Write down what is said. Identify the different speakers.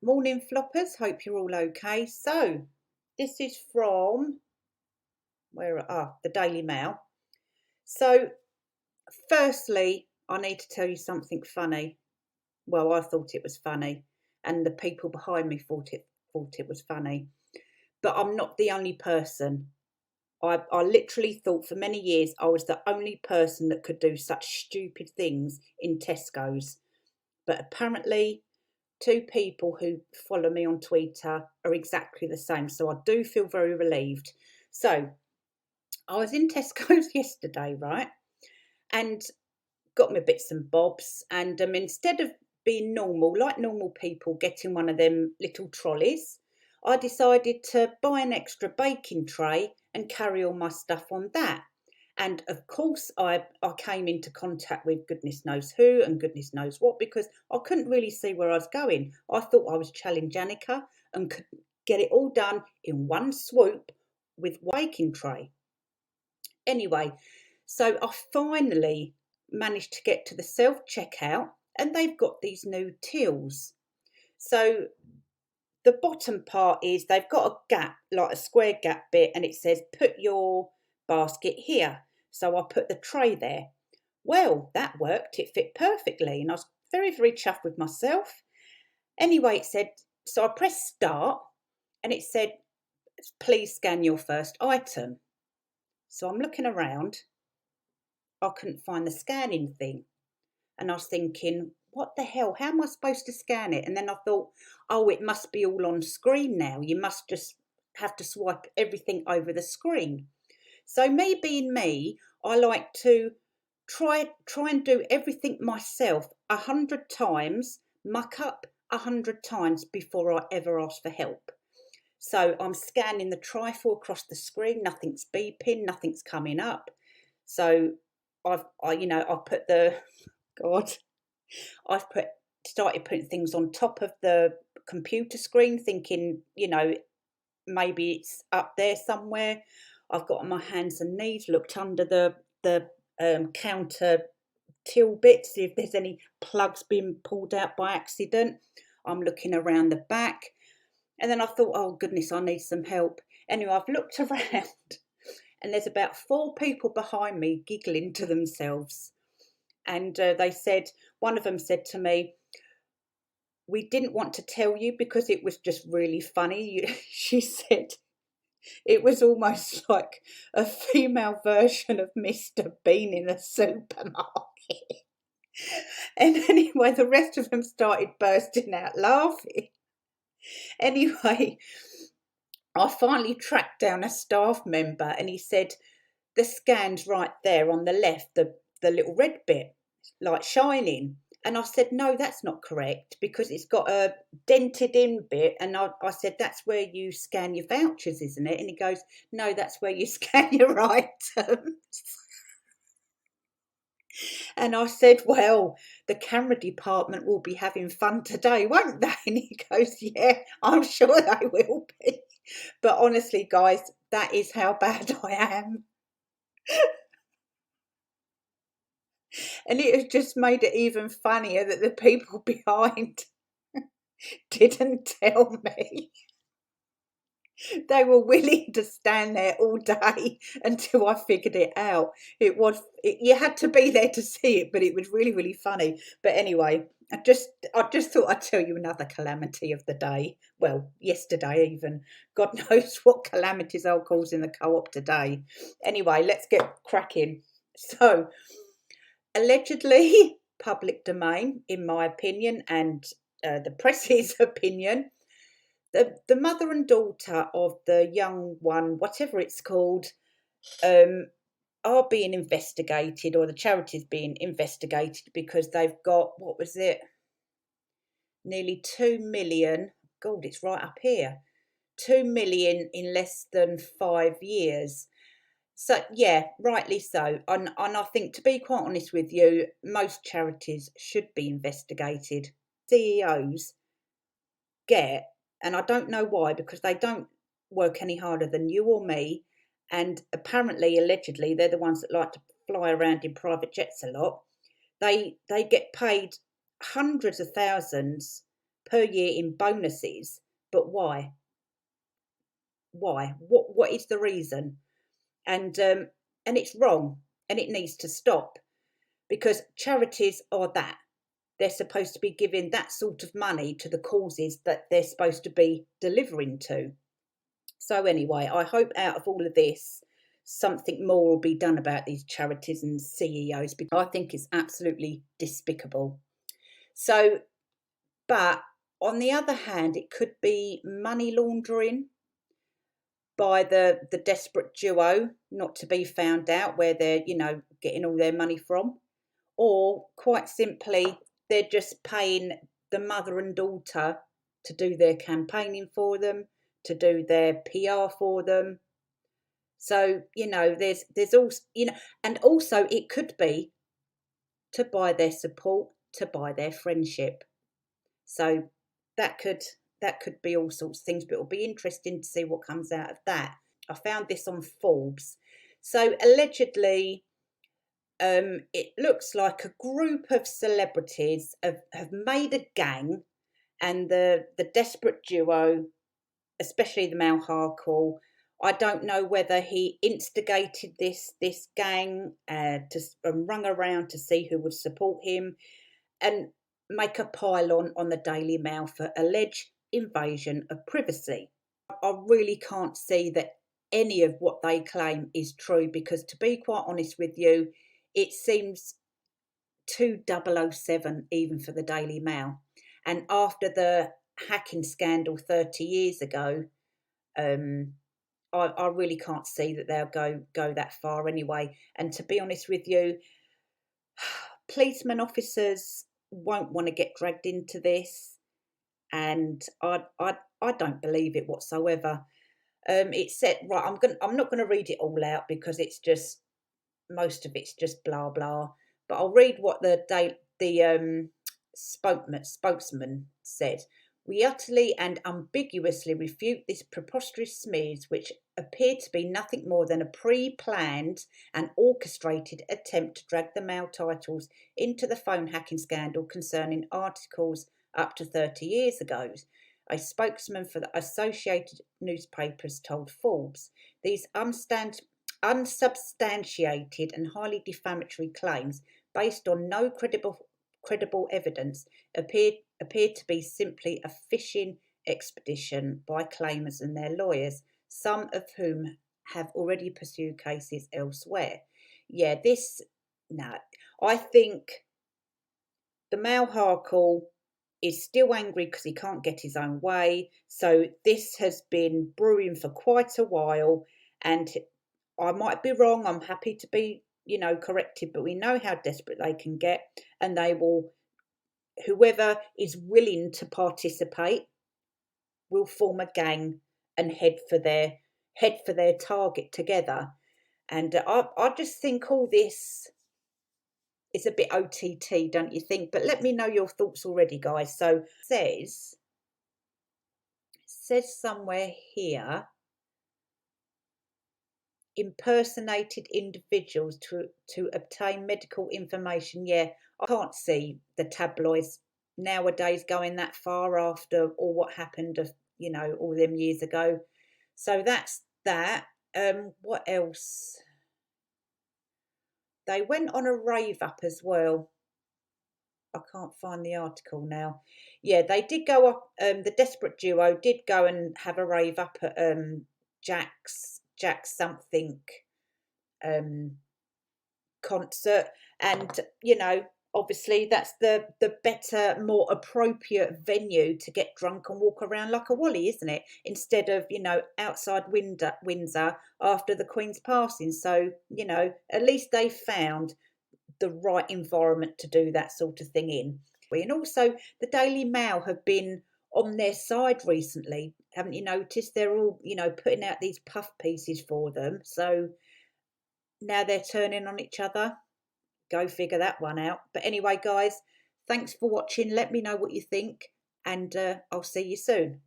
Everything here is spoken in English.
Speaker 1: Morning floppers, hope you're all okay. So this is from the Daily Mail. So firstly, I need to tell you something funny. Well, I thought it was funny, and the people behind me thought it was funny. But I'm not the only person. I literally thought for many years I was the only person that could do such stupid things in Tesco's. But apparently two people who follow me on Twitter are exactly the same. So I do feel very relieved. So I was in Tesco's yesterday, right? And got my bits and bobs. And instead of being normal, like normal people, getting one of them little trolleys, I decided to buy an extra baking tray and carry all my stuff on that. And of course, I came into contact with goodness knows who and goodness knows what because I couldn't really see where I was going. I thought I was challenging Janica and could get it all done in one swoop with baking tray. Anyway, so I finally managed to get to the self checkout and they've got these new tills. So the bottom part is they've got a gap, like a square gap bit, and it says put your basket here. So I put the tray there. Well, that worked. It fit perfectly, and I was very, very chuffed with myself. Anyway, it said, so I pressed start, and it said, please scan your first item. So I'm looking around. I couldn't find the scanning thing. And I was thinking, what the hell? How am I supposed to scan it? And then I thought, oh, it must be all on screen now. You must just have to swipe everything over the screen. So me being me, I like to try and do everything myself 100 times, muck up 100 times before I ever ask for help. So I'm scanning the trifle across the screen. Nothing's beeping. Nothing's coming up. So I've put the God. I've started putting things on top of the computer screen, thinking, maybe it's up there somewhere. I've got on my hands and knees, looked under the counter till bit, see if there's any plugs being pulled out by accident. I'm looking around the back. And then I thought, oh goodness, I need some help. Anyway, I've looked around and there's about 4 people behind me giggling to themselves. And one of them said to me, we didn't want to tell you because it was just really funny. She said it was almost like a female version of Mr. Bean in a supermarket. And anyway, the rest of them started bursting out laughing. Anyway, I finally tracked down a staff member and he said, the scan's right there on the left, the little red bit, like shining. And I said, no, that's not correct because it's got a dented in bit. And I said, that's where you scan your vouchers, isn't it? And he goes, no, that's where you scan your items. And I said, well, the camera department will be having fun today, won't they? And he goes, yeah, I'm sure they will be. But honestly, guys, that is how bad I am. And it has just made it even funnier that the people behind didn't tell me. They were willing to stand there all day until I figured it out. You had to be there to see it, but it was really, really funny. But anyway, I just thought I'd tell you another calamity of the day. Well, yesterday even. God knows what calamities I'll cause in the co-op today. Anyway, let's get cracking. So, allegedly, public domain, in my opinion, and the press's opinion, the mother and daughter of the young one, whatever it's called, are being investigated, or the charity's being investigated because they've got, what was it, nearly 2 million. God, it's right up here. 2 million in less than 5 years. So, yeah, rightly so. And I think, to be quite honest with you, most charities should be investigated. CEOs get, and I don't know why, because they don't work any harder than you or me. And apparently, allegedly, they're the ones that like to fly around in private jets a lot. They get paid hundreds of thousands per year in bonuses, but why? Why? What is the reason? And it's wrong, and it needs to stop, because charities are that. They're supposed to be giving that sort of money to the causes that they're supposed to be delivering to. So anyway, I hope out of all of this, something more will be done about these charities and CEOs, because I think it's absolutely despicable. So, but on the other hand, it could be money laundering by the desperate duo, not to be found out where they're, getting all their money from. Or quite simply, they're just paying the mother and daughter to do their campaigning for them, to do their PR for them. So, there's also, and also it could be to buy their support, to buy their friendship. So that could be all sorts of things, but it'll be interesting to see what comes out of that. I found this on Forbes. So allegedly, it looks like a group of celebrities have made a gang, and the desperate duo, especially the male harkle, I don't know whether he instigated this gang to rung around to see who would support him, and make a pile on the Daily Mail for alleged invasion of privacy. I really can't see that any of what they claim is true, because to be quite honest with you, it seems too 007 even for the Daily Mail. And after the hacking scandal 30 years ago, I really can't see that they'll go that far anyway. And to be honest with you, policemen officers won't want to get dragged into this, and I don't believe it whatsoever. It said, right, I'm not gonna read it all out, because it's just, most of it's just blah blah. But I'll read what the spokesman said. We utterly and ambiguously refute this preposterous smears, which appear to be nothing more than a pre-planned and orchestrated attempt to drag the Mail titles into the phone hacking scandal concerning articles up to 30 years ago. A spokesman for the Associated Newspapers told Forbes these unsubstantiated and highly defamatory claims, based on no credible evidence, appear to be simply a fishing expedition by claimants and their lawyers, some of whom have already pursued cases elsewhere. Yeah, I think the Male Harkle is still angry because he can't get his own way. So this has been brewing for quite a while, and I might be wrong. I'm happy to be, corrected, but we know how desperate they can get, and they will, whoever is willing to participate will form a gang and head for their target together. And I just think all this is a bit OTT, don't you think? But let me know your thoughts already, guys. So it says somewhere here, impersonated individuals to obtain medical information. Yeah, I can't see the tabloids nowadays going that far after all what happened all them years ago. So that's that. What else? They went on a rave up as well. I can't find the article now. Yeah, they did go up. The desperate duo did go and have a rave up at Jack's something concert, and obviously that's the better, more appropriate venue to get drunk and walk around like a wally, isn't it, instead of outside Windsor after the Queen's passing. So at least they found the right environment to do that sort of thing in. And also the Daily Mail have been on their side recently, haven't you noticed? They're all putting out these puff pieces for them, so now they're turning on each other. Go figure that one out. But anyway, guys, thanks for watching. Let me know what you think, and I'll see you soon.